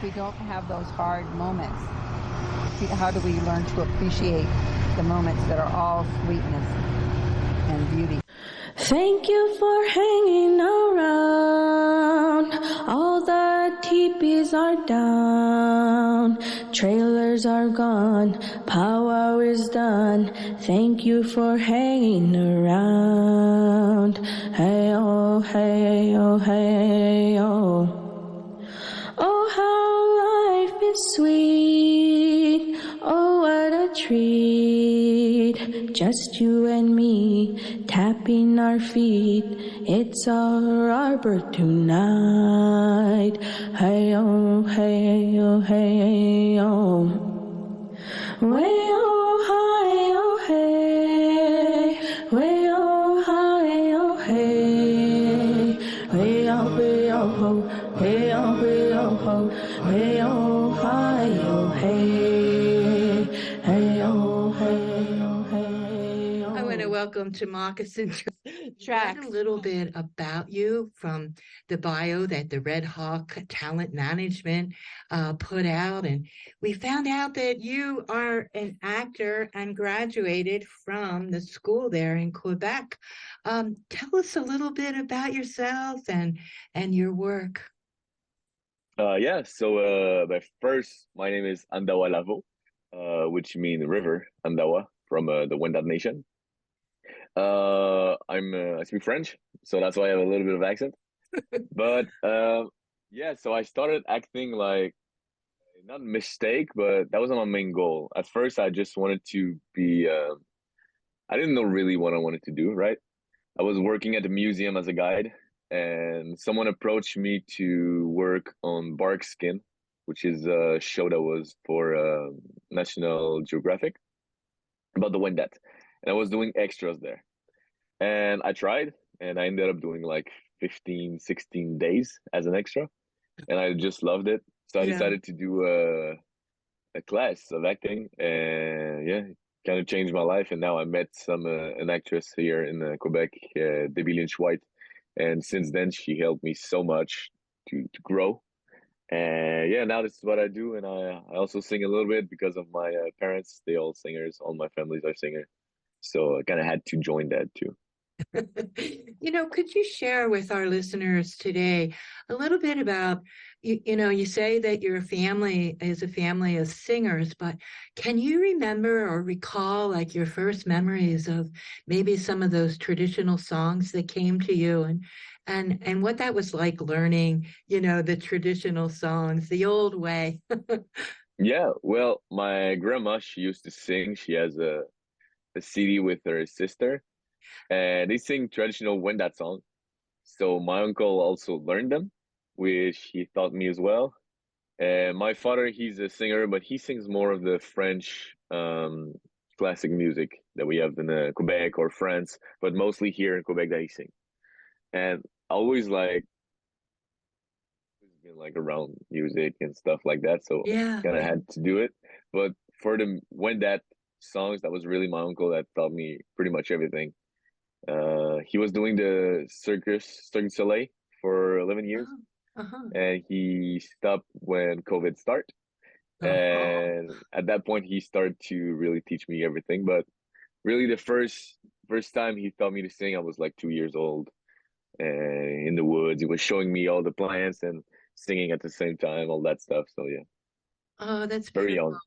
we don't have those hard moments, how do we learn to appreciate the moments that are all sweetness and beauty? Thank you for hanging around. All the teepees are down. Trailers are gone. Powwow is done. Thank you for hanging around. Hey oh, hey oh, hey oh. Oh, how life is sweet. Oh, what a treat. Just you and me, tapping our feet. It's our arbor tonight. Hey, oh, hey, oh, hey, oh. Way, oh, hi, oh, hey. Way, oh, hi, oh, hey. Way, oh, way, oh, ho. Way, oh, way, oh, ho. Way, oh, hi, oh, hey. Hey, oh, hey, oh, hey, oh. I want to welcome to Moccasin Track a little bit about you from the bio that the Red Hawk Talent Management put out. And we found out that you are an actor and graduated from the school there in Quebec. Tell us a little bit about yourself and your work. My name is Andawa Laveau, which means river, Andawa, from the Wendat nation. I speak French, so that's why I have a little bit of accent. But so I started acting like not a mistake, but that wasn't my main goal. At first, I just wanted to be. I didn't know really what I wanted to do. Right, I was working at the museum as a guide, and someone approached me to work on Bark Skin, which is a show that was for National Geographic about the Wendat. And I was doing extras there. And I tried, and I ended up doing like 15, 16 days as an extra. And I just loved it. So I decided to do a class of acting, and kind of changed my life. And now I met an actress here in Quebec, Debbie Lynch White. And since then, she helped me so much to grow. And now this is what I do. And I also sing a little bit because of my parents. They all singers. All my families are singers. So I kind of had to join that too. Could you share with our listeners today a little bit about, you say that your family is a family of singers, but can you remember or recall like your first memories of maybe some of those traditional songs that came to you and what that was like learning, the traditional songs, the old way? Yeah, well, my grandma, she used to sing. She has a CD with her sister, and they sing traditional Wendat song. So my uncle also learned them, which he taught me as well. And my father, he's a singer, but he sings more of the French classic music that we have in Quebec or France, but mostly here in Quebec that he sings. And I always been like around music and stuff like that, so kind of had to do it. But for the Wendat songs, that was really my uncle that taught me pretty much everything. He was doing the Cirque du Soleil for 11 years, and he stopped when COVID started. And at that point, he started to really teach me everything. But really, the first time he taught me to sing, I was like 2 years old, and in the woods. He was showing me all the plants and singing at the same time, all that stuff. So yeah. Oh, that's very young.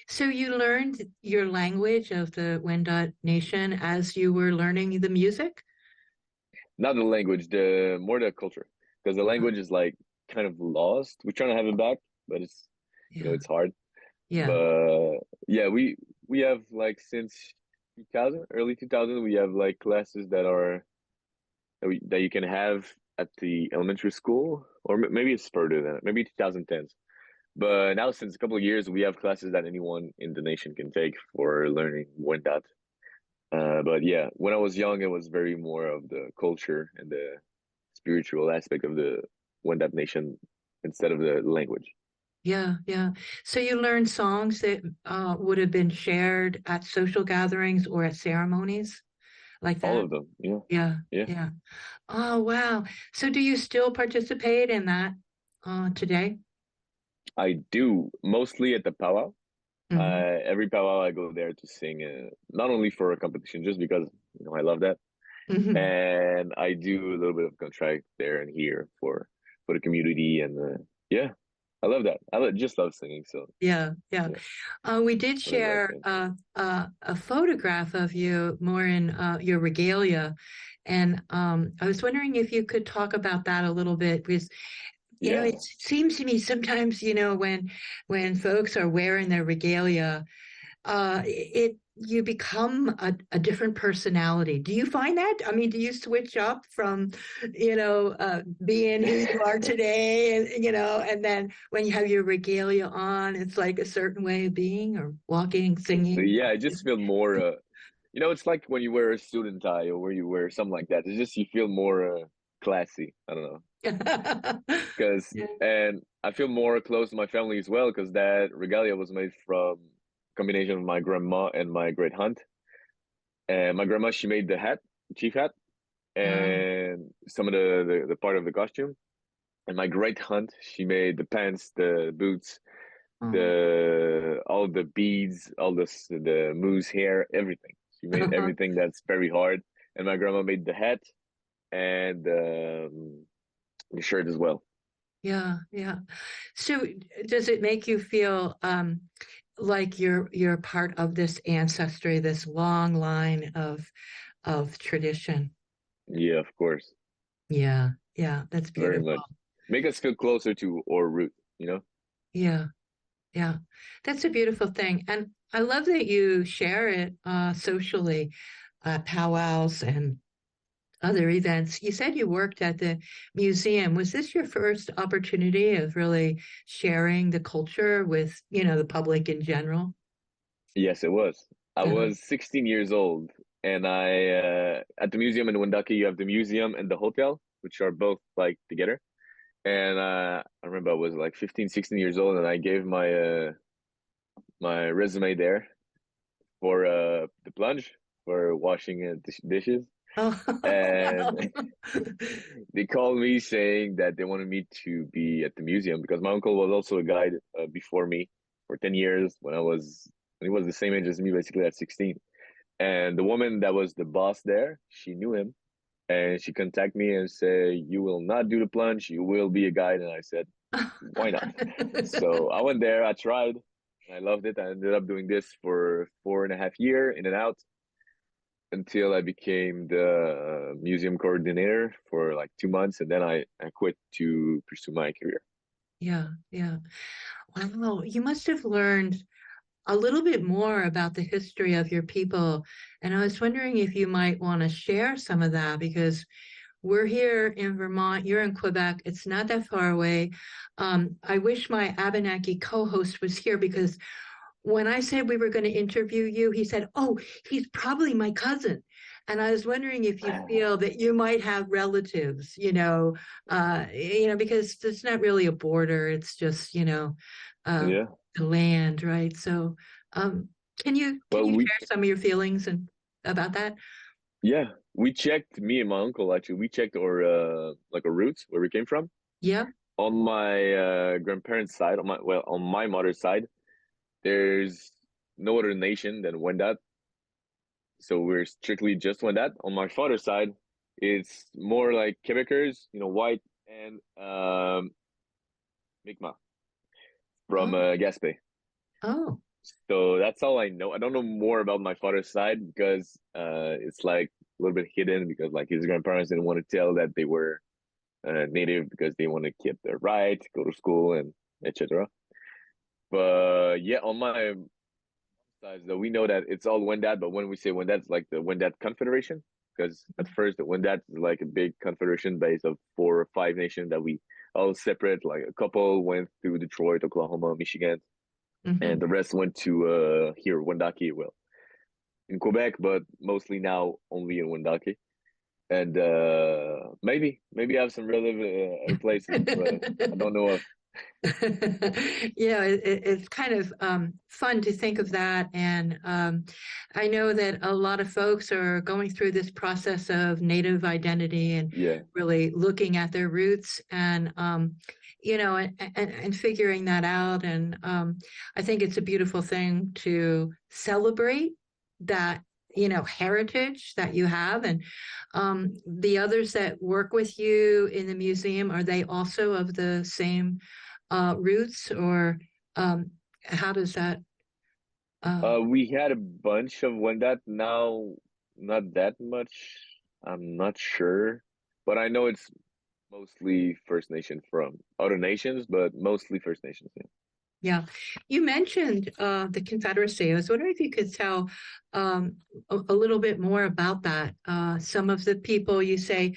So you learned your language of the Wendat Nation as you were learning the music? Not the language, more the culture, because the language is like kind of lost. We're trying to have it back, but it's it's hard. Yeah. But we have like since 2000, early 2000, we have like classes that you can have at the elementary school, or maybe it's further than it, maybe 2010s. But now, since a couple of years, we have classes that anyone in the nation can take for learning Wendat. But when I was young, it was very more of the culture and the spiritual aspect of the Wendat nation instead of the language. Yeah. So you learned songs that would have been shared at social gatherings or at ceremonies like that? All of them, Yeah. Oh, wow. So do you still participate in that today? I do mostly at the powwow. Hmm. Every powwow I go there to sing, not only for a competition, just because I love that, Hmm. and I do a little bit of contract there and here for the community, and yeah, I love that. Just love singing, so Yeah, yeah. yeah, We did I really like share it. a photograph of you more in your regalia, and I was wondering if you could talk about that a little bit because Yeah, it seems to me sometimes when folks are wearing their regalia, it you become a different personality. Do you find that? I mean, do you switch up from, being who you are today, and and then when you have your regalia on, it's like a certain way of being or walking, singing. yeah. I just feel more. It's like when you wear a student tie or where you wear something like that. It's just you feel more classy. I don't know. Because Yeah. and I feel more close to my family as well because that regalia was made from combination of my grandma and my great aunt. And my grandma, she made the hat, chief hat, Oh, and some of the part of the costume. And my great aunt, she made the pants, the boots, oh. the all the beads, all the moose hair, everything. She made everything that's very hard. And my grandma made the hat and the shirt as well. Yeah, yeah. So does it make you feel like you're part of this ancestry, this long line of tradition? Yeah, of course. Yeah, yeah, that's Very beautiful. much. Make us feel closer to our root. Yeah, yeah. That's a beautiful thing. And I love that you share it socially, powwows and other events. You said you worked at the museum. Was this your first opportunity of really sharing the culture with, the public in general? Yes, it was. I Uh, was 16 years old, and I at the museum in Wendat, you have the museum and the hotel, which are both like together. And I remember I was like 15, 16 years old, and I gave my resume there for the plunge for washing dishes. oh, And they called me saying that they wanted me to be at the museum because my uncle was also a guide before me for 10 years when he was the same age as me, basically at 16. And the woman that was the boss there, she knew him and she contacted me and said, "You will not do the plunge, you will be a guide." And I said, "Why not?" So I went there, I tried, and I loved it. I ended up doing this for 4.5 years in and out until I became the museum coordinator for like 2 months, and then I quit to pursue my career. Yeah, yeah. Wow, you must have learned a little bit more about the history of your people. And I was wondering if you might want to share some of that because we're here in Vermont, you're in Quebec, it's not that far away. I wish my Abenaki co host was here because when I said we were going to interview you, he said, "Oh, he's probably my cousin." And I was wondering if you feel that you might have relatives, because there's not really a border. It's just, uh, Yeah. the land, right? So, um, can Well, you we share some of your feelings and about that? yeah, we checked me and my uncle actually. We checked our like our roots where we came from. Yeah. On my grandparents' side, on my mother's side, there's no other nation than Wendat. So we're strictly just Wendat. On my father's side, it's more like Quebecers, white and Mi'kmaq from Oh, Gaspé. oh. So that's all I know. I don't know more about my father's side because it's like a little bit hidden because like his grandparents didn't want to tell that they were native because they want to keep their right, go to school and etc. But yeah, on my side, though, we know that it's all Wendat, but when we say Wendat, it's like the Wendat Confederation because at first the Wendat is like a big confederation based of 4 or 5 nations that we all separate. Like a couple went to Detroit, Oklahoma, Michigan, and Hmm. the rest went to here Wendake, well, in Quebec, but mostly now only in Wendake. And maybe I have some relative other places, but I don't know of. Yeah, it's kind of fun to think of that. And I know that a lot of folks are going through this process of native identity and Yeah, really looking at their roots and, and figuring that out. And I think it's a beautiful thing to celebrate that, heritage that you have. And the others that work with you in the museum, are they also of the same roots, or um, how does that? we had a bunch of Wendat. Now, not that much. I'm not sure, but I know it's mostly First Nation from other nations, but mostly First Nations. Yeah. Yeah, you mentioned the Confederacy. I was wondering if you could tell a little bit more about that. Some of the people you say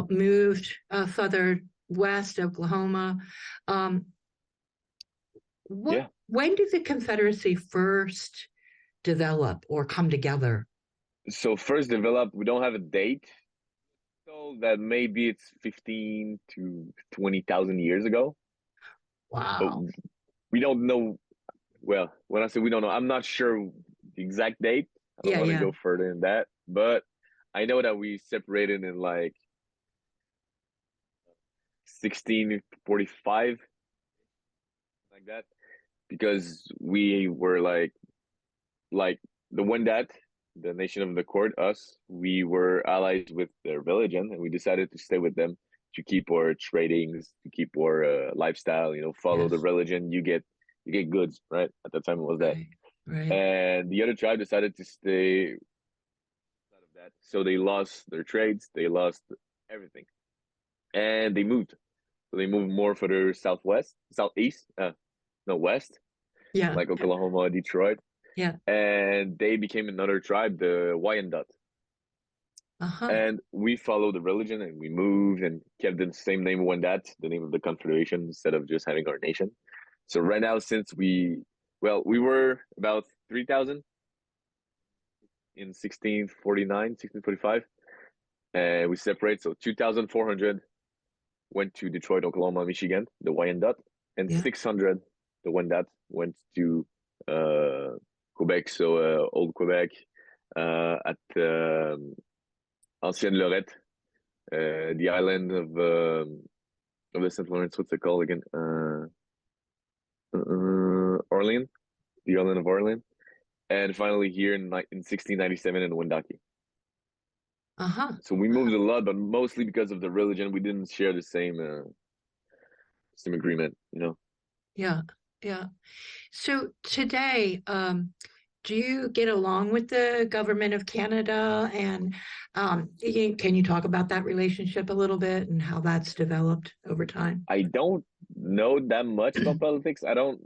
moved further west, Oklahoma. Um, what? Yeah. When did the Confederacy first develop or come together? So first developed, we don't have a date, so that maybe it's 15 to 20,000 years ago, but Wow. we don't know. Well, when I say we don't know, I'm not sure the exact date. I don't Yeah, want to yeah. go further than that, but I know that we separated in like 1645, like that, because we were like the Wendat, the nation of the court, us, we were allies with their religion, and we decided to stay with them to keep our tradings, to keep our lifestyle. Follow the Yes. religion. You get goods, right? At that time, it was that. Right. Right. And the other tribe decided to stay out of that, so they lost their trades, they lost everything, and they moved. So they moved more further southwest, southeast, no west, Yeah. like Yeah. Oklahoma, Detroit, Yeah. and they became another tribe, the Wyandot. Uh-huh. And we followed the religion, and we moved and kept the same name, Wendat, the name of the confederation, instead of just having our nation. So right now, since we were about 3,000 in 1649, 1645, and we separate. So 2,400 went to Detroit, Oklahoma, Michigan, the Wyandot, and Yeah. 600, the Wendat, went to Quebec, so Old Quebec, at Ancienne Lorette, the island of the St. Lawrence. What's it called again? Orleans, the island of Orleans, and finally here in 1697 in Wendake. Uh-huh. So we moved a lot, but mostly because of the religion. We didn't share the same agreement, Yeah. Yeah. So today, do you get along with the government of Canada? And can you talk about that relationship a little bit and how that's developed over time? I don't know that much about politics. I don't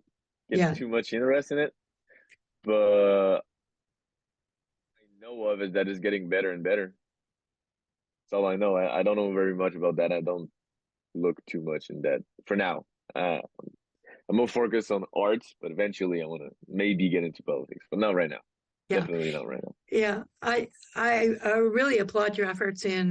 get Yeah. too much interest in it, but I know of is that it's getting better and better. That's all I know. I don't know very much about that. I don't look too much in that for now. Uh, I'm more focused on arts, but eventually I want to maybe get into politics, but not right now. Yeah. Definitely not right now. Yeah, I really applaud your efforts in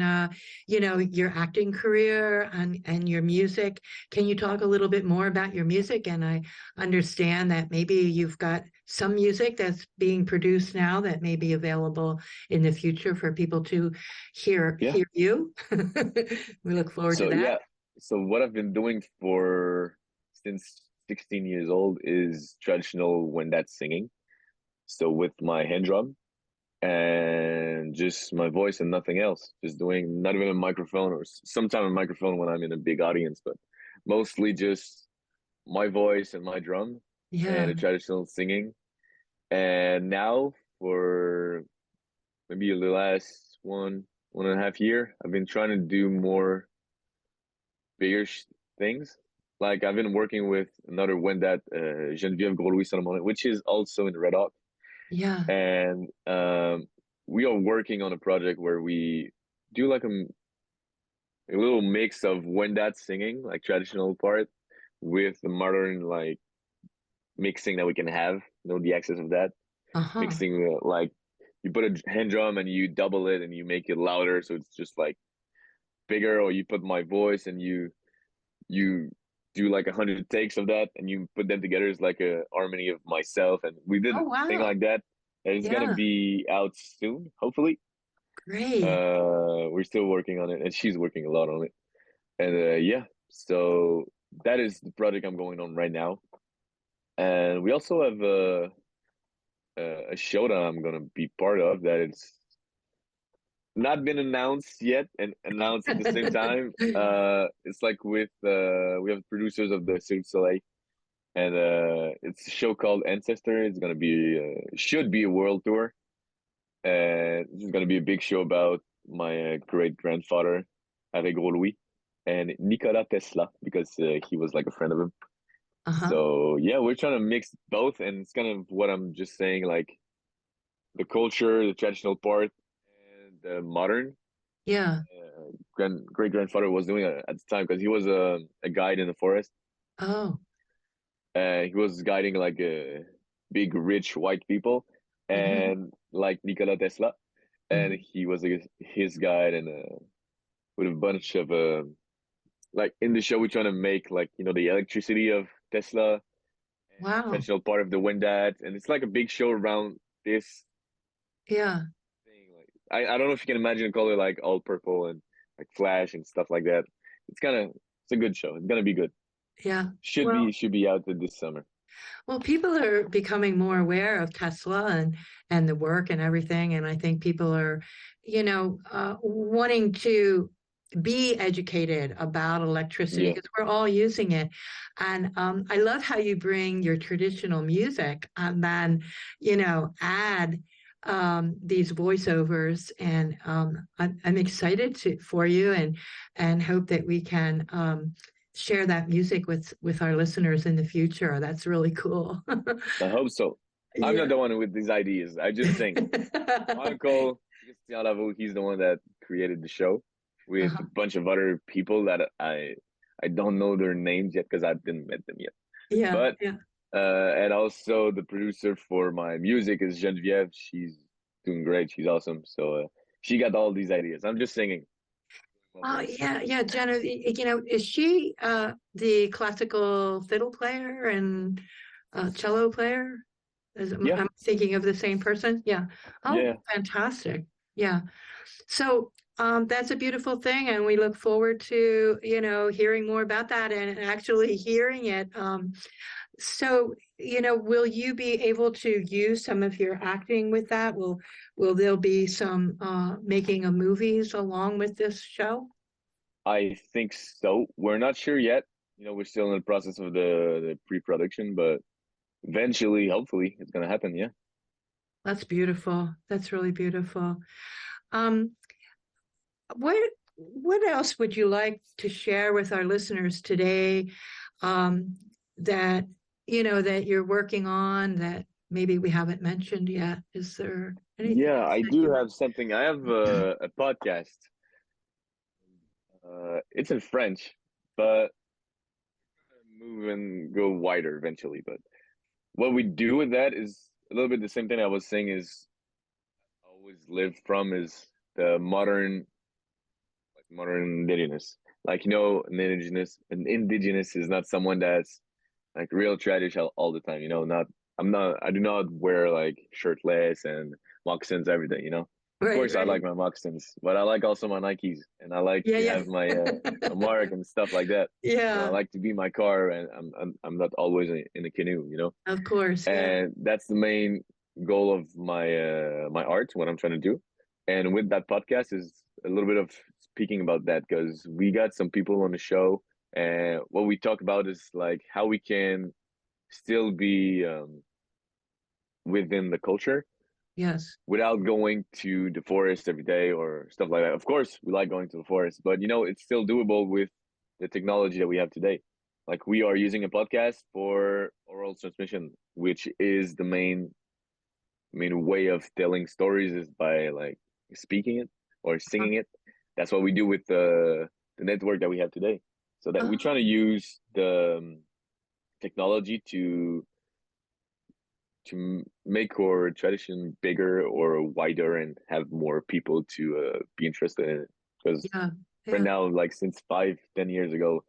your acting career and your music. Can you talk a little bit more about your music? And I understand that maybe you've got some music that's being produced now that may be available in the future for people to hear Yeah. hear you. We look forward to So that. yeah. So what I've been doing for since 16 years old is traditional Wendat singing. So with my hand drum and just my voice and nothing else. Just doing not even a microphone, or sometime a microphone when I'm in a big audience, but mostly just my voice and my drum and Yeah. a traditional singing. And now for maybe the last 1.5 year, I've been trying to do more bigger things. Like I've been working with another Wendat, Geneviève Gros-Louis Solomon, which is also in Red Hawk, Yeah. and we are working on a project where we do like a little mix of Wendat singing, like traditional part, with the modern like mixing that we can have, the access of that Uh-huh. mixing, like you put a hand drum and you double it and you make it louder, so it's just like bigger, or you put my voice and you do like 100 takes of that, and you put them together as like a harmony of myself, and we did Oh, a thing wow. like that. And it's gonna Yeah. be out soon, hopefully. Great. We're still working on it, and she's working a lot on it. And yeah, so that is the project I'm going on right now. And we also have a show that I'm gonna be part of that it's not been announced yet and announced at the same time. It's like with we have producers of the Cirque du Soleil, and it's a show called Ancestor. It's gonna be should be a world tour, and this is gonna be a big show about my great grandfather, Avec Gros Louis, and Nikola Tesla because he was like a friend of him. Uh-huh. So yeah, we're trying to mix both, and it's kind of what I'm just saying, like the culture, the traditional part, and the modern. Yeah. Great grandfather was doing at the time because he was a guide in the forest. Oh. He was guiding like big rich white people, Hmm. and like Nikola Tesla, and Hmm. he was his guide, and with a bunch of like in the show we're trying to make like the electricity of Tesla and the Wow. traditional part of the Wendat, and it's like a big show around this Yeah. thing. Like I don't know if you can imagine a color like all purple and like flash and stuff like that. It's a good show. It's gonna be good. Yeah. Should be out this summer. Well, people are becoming more aware of Tesla and the work and everything, and I think people are, wanting to be educated about electricity Yeah. because we're all using it. And I love how you bring your traditional music and then, add these voiceovers. And I'm excited for you and hope that we can. Share that music with our listeners in the future. That's really cool. I hope so. I'm not Yeah. the one with these ideas. I just sing. My uncle, Christian Laveau, he's the one that created the show with a Uh-huh. bunch of other people that I don't know their names yet because I didn't met them yet. Yeah, But yeah. and also the producer for my music is Geneviève. She's doing great. She's awesome. So she got all these ideas. I'm just singing my Oh, voice. yeah, yeah. Jenna, is she the classical fiddle player and cello player? Yeah, I'm thinking of the same person. Yeah. Oh, yeah. fantastic. Yeah. So that's a beautiful thing, and we look forward to, hearing more about that and actually hearing it. So, will you be able to use some of your acting with that? Will there be some making of movies along with this show? I think so. We're not sure yet. We're still in the process of the pre-production, but eventually, hopefully, it's gonna happen. Yeah. That's beautiful. That's really beautiful. Um, what else would you like to share with our listeners today, that that you're working on that maybe we haven't mentioned yet? Is there anything Yeah, else I that do you have something. I have a podcast. It's in French, but move and go wider eventually. But what we do with that is a little bit the same thing I was saying is always live from is the modern indigenous. Like an indigenous is not someone that's like real traditional all the time. I do not wear like shirtless and moccasins every day. Of right, course, I right. like my moccasins, but I like also my Nikes, and I like Yeah, to yeah. have my mark and stuff like that. And I Yeah, like to be in my car, and I'm not always in a canoe. of course. Yeah. And that's the main goal of my art, what I'm trying to do. And with that podcast is a little bit of speaking about that because we got some people on the show, and what we talk about is like how we can still be within the culture Yes. without going to the forest every day or stuff like that. Of course, we like going to the forest, but it's still doable with the technology that we have today. Like we are using a podcast for oral transmission, which is the main way of telling stories is by like speaking it or singing it. That's what we do with the network that we have today. So that we're trying to use the technology to make our tradition bigger or wider and have more people to be interested in it. Because Yeah, right yeah. now, like since 5, 10 years ago,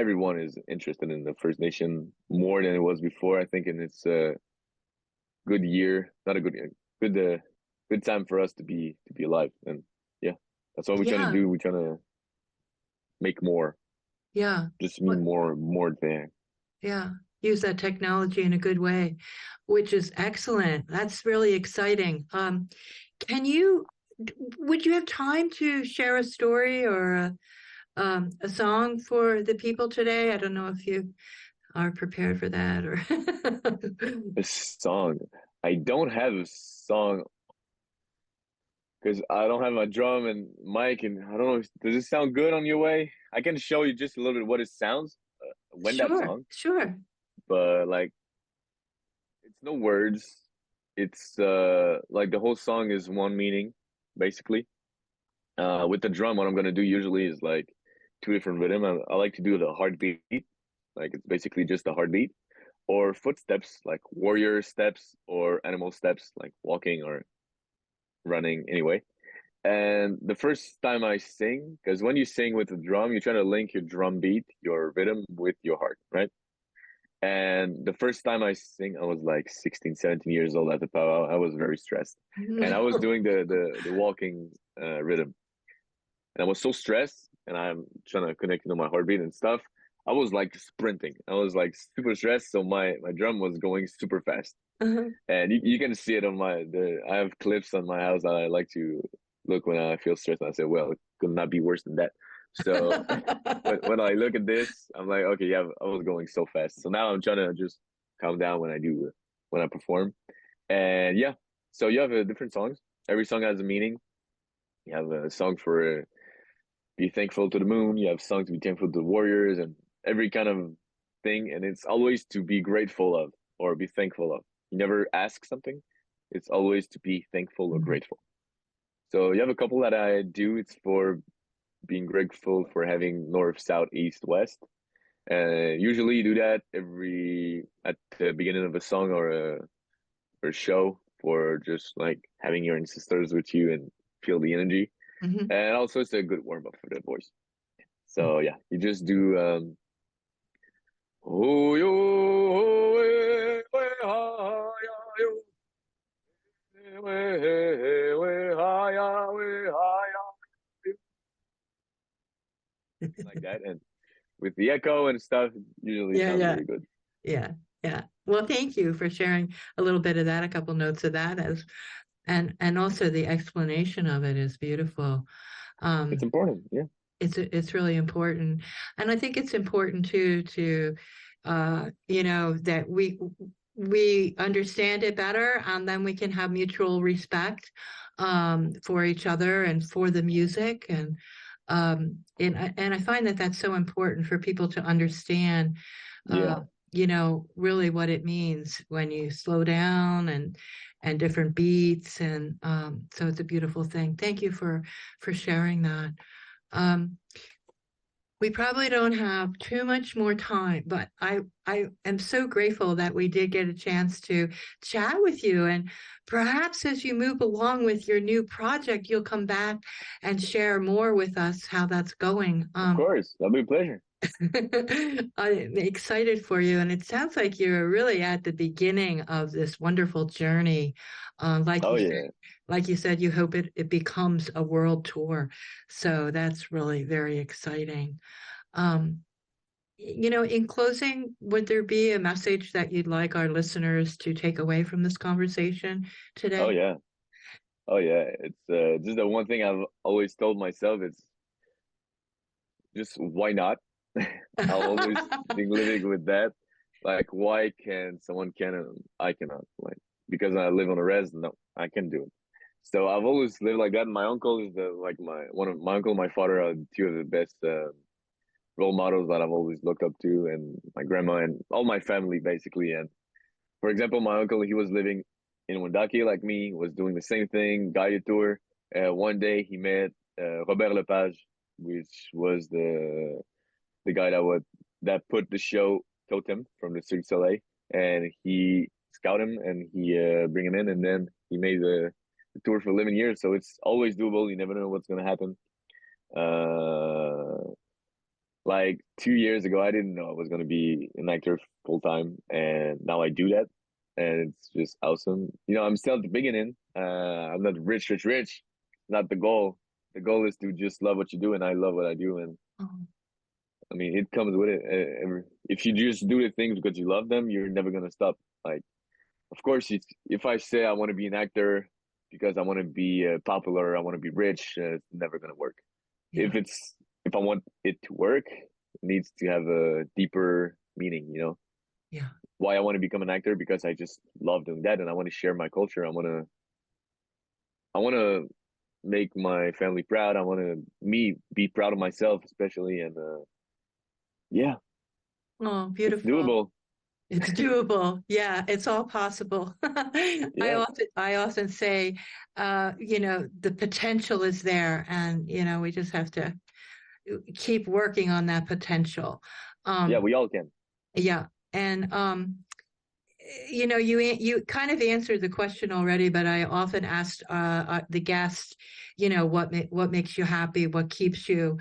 everyone is interested in the First Nation more than it was before, I think, and it's a good year, not a good year, good time for us to be alive. And yeah, that's what we're trying to Yeah, do. We're trying to make more, yeah. just be What? more there. Yeah, use that technology in a good way, which is excellent. That's really exciting. Can you, would you have time to share a story or a song for the people today? I don't know if you are prepared for that or. A song. I don't have a song because I don't have my drum and mic, and I don't know. Does it sound good on your way? I can show you just a little bit what it sounds. Wendat Sure, song, sure. but like it's no words. It's like the whole song is one meaning, basically. With the drum, what I'm gonna do usually is like two different rhythm. I like to do the heartbeat, like it's basically just a heartbeat, or footsteps, like warrior steps or animal steps, like walking or running. Anyway, and the first time I sing, because when you sing with the drum, you're trying to link your drum beat, your rhythm with your heart, right? And the first time I sing, I was like 16, 17 years old at the powwow. I was very stressed. And I was No. doing the walking rhythm. And I was so stressed and I'm trying to connect to my heartbeat and stuff. I was like sprinting. I was like super stressed. So my drum was going super fast. Uh-huh. And you can see it on I have clips on my house that I like to look when I feel stressed. And I say, well, it could not be worse than that. So when I look at this, I'm like, okay, yeah, I was going so fast. So now I'm trying to just calm down when I perform. And yeah, so you have different songs. Every song has a meaning. You have a song for be thankful to the moon. You have songs to be thankful to the warriors and every kind of thing. And it's always to be grateful of or be thankful of. You never ask something. It's always to be thankful or grateful. So you have a couple that I do. It's for being grateful for having north, south, east, west. Usually you do that every at the beginning of a song or a show for just like having your ancestors with you and feel the energy. Mhm. And also it's a good warm up for the voice. So yeah, you just do oh yo we ha ya yo we ha ya like that, and with the echo and stuff, usually Yeah, sounds yeah. really good. Yeah, yeah. Well, thank you for sharing a little bit of that, a couple notes of that as and also the explanation of it is beautiful. It's Um, important, yeah. it's really important, and I think it's important too to that we understand it better, and then we can have mutual respect for each other and for the music and I find that that's so important for people to understand Yeah. really what it means when you slow down and different beats and so it's a beautiful thing. Thank you for sharing that. um, we probably don't have too much more time, but I am so grateful that we did get a chance to chat with you. And perhaps as you move along with your new project, you'll come back and share more with us how that's going. Of course, that'll be a pleasure. I'm excited for you, and it sounds like you're really at the beginning of this wonderful journey. Like Oh you yeah. like you said, you hope it becomes a world tour. So that's really very exciting. Um, in closing, would there be a message that you'd like our listeners to take away from this conversation Oh today? yeah. Oh yeah. It's just the one thing I've always told myself. It's just why not? I'll always been living with that. Like, why can someone can and I cannot? Like, because I live on a res, no, I can do it. So I've always lived like that. My uncle is my uncle, and my father are two of the best role models that I've always looked up to, and my grandma and all my family basically. And for example, my uncle, he was living in Wendat like me, was doing the same thing, guided tour. One day he met Robert Lepage, which was the guy that put the show Totem from the Cirque du Soleil, and he scout him and he bring him in, and then he made the tour for 11 years. So it's always doable. You never know what's gonna happen. Uh, Like 2 years ago, I didn't know I was gonna be an actor full time, and now I do that, and it's just awesome. I'm still at the beginning. I'm not rich, rich, rich. Not the goal. The goal is to just love what you do, and I love what I do, and Oh, I mean, it comes with it. If you just do the things because you love them, you're never gonna stop. Like, of course, if I say I want to be an actor because I want to be popular, I want to be rich, it's never gonna work. yeah, If I want it to work, it needs to have a deeper meaning. yeah. Why I want to become an actor, because I just love doing that, and I want to share my culture. I want to make my family proud. I want to me be proud of myself, especially, and yeah, Oh, it's beautiful. doable. It's doable. Yeah, it's all possible. Yeah, I often say, the potential is there, and we just have to keep working on that potential. yeah, Um, we all can. yeah, and you kind of answered the question already, but I often asked the guest, what makes you happy, what keeps you,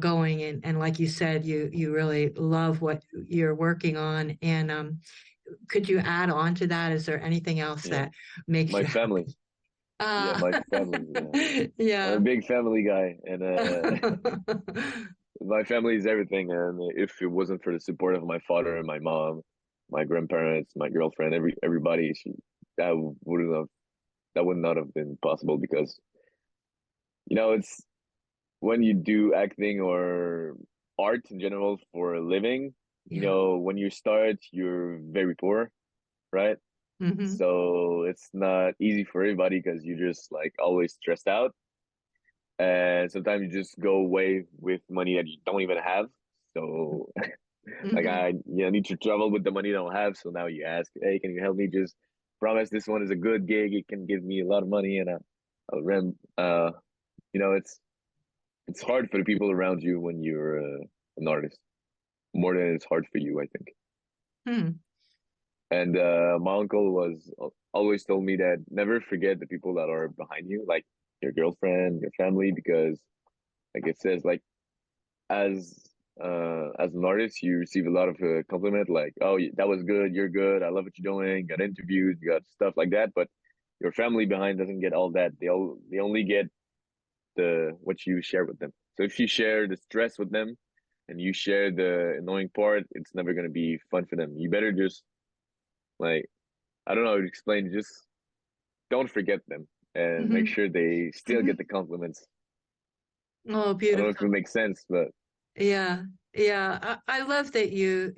going, and like you said, you really love what you're working on, and could you add on to that? Is there anything else Yeah, that makes my you family. happy? Yeah, Uh, my family. Yeah, I'm a yeah. big family guy, and my family is everything. And if it wasn't for the support of my father and my mom, my grandparents, my girlfriend, everybody, that wouldn't have that would not have been possible, because it's when you do acting or art in general for a living, Yeah. when you start, you're very poor, right? Hmm. So it's not easy for everybody because you're just like always stressed out. And sometimes you just go away with money that you don't even have. So like Hmm. I need to travel with the money I don't have. So now you ask, hey, can you help me? Just promise this one is a good gig. It can give me a lot of money, and I'll rent. It's hard for the people around you when you're an artist, more than it's hard for you, I think. Hmm. And my uncle was always told me that never forget the people that are behind you, like your girlfriend, your family, because like it says, like as an artist, you receive a lot of compliment, like, oh, that was good, you're good, I love what you're doing, got interviews, you got stuff like that. But your family behind doesn't get all that. They only get the what you share with them. So if you share the stress with them and you share the annoying part, it's never gonna be fun for them. You better just, like, I don't know how to explain, just don't forget them and make Hmm. sure they still Hmm. get the compliments. Oh, I don't know if it beautiful. makes sense, but Yeah, yeah. I love that you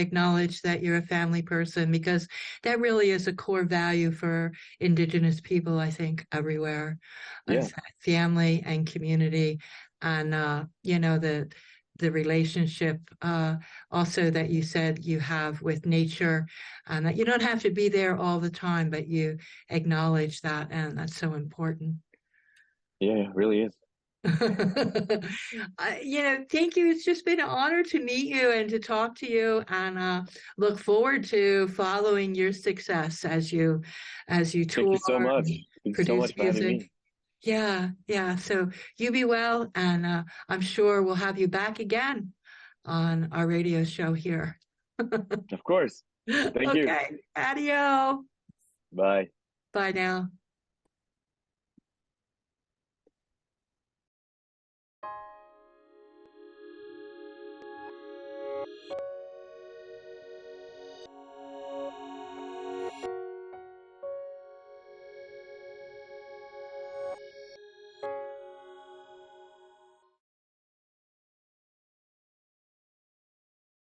acknowledge that you're a family person, because that really is a core value for Indigenous people, I think, everywhere. yeah, It's family and community, and the relationship also that you said you have with nature, and that you don't have to be there all the time, but you acknowledge that, and that's so important. yeah, it really is. Thank you. It's just been an honor to meet you and to talk to you, and look forward to following your success as you Thank tour you so much. and Thank you so produce much for having me. music. Yeah, yeah. So you be well, and I'm sure we'll have you back again on our radio show here. Of course. Thank you. Okay, adios. Bye. Bye now.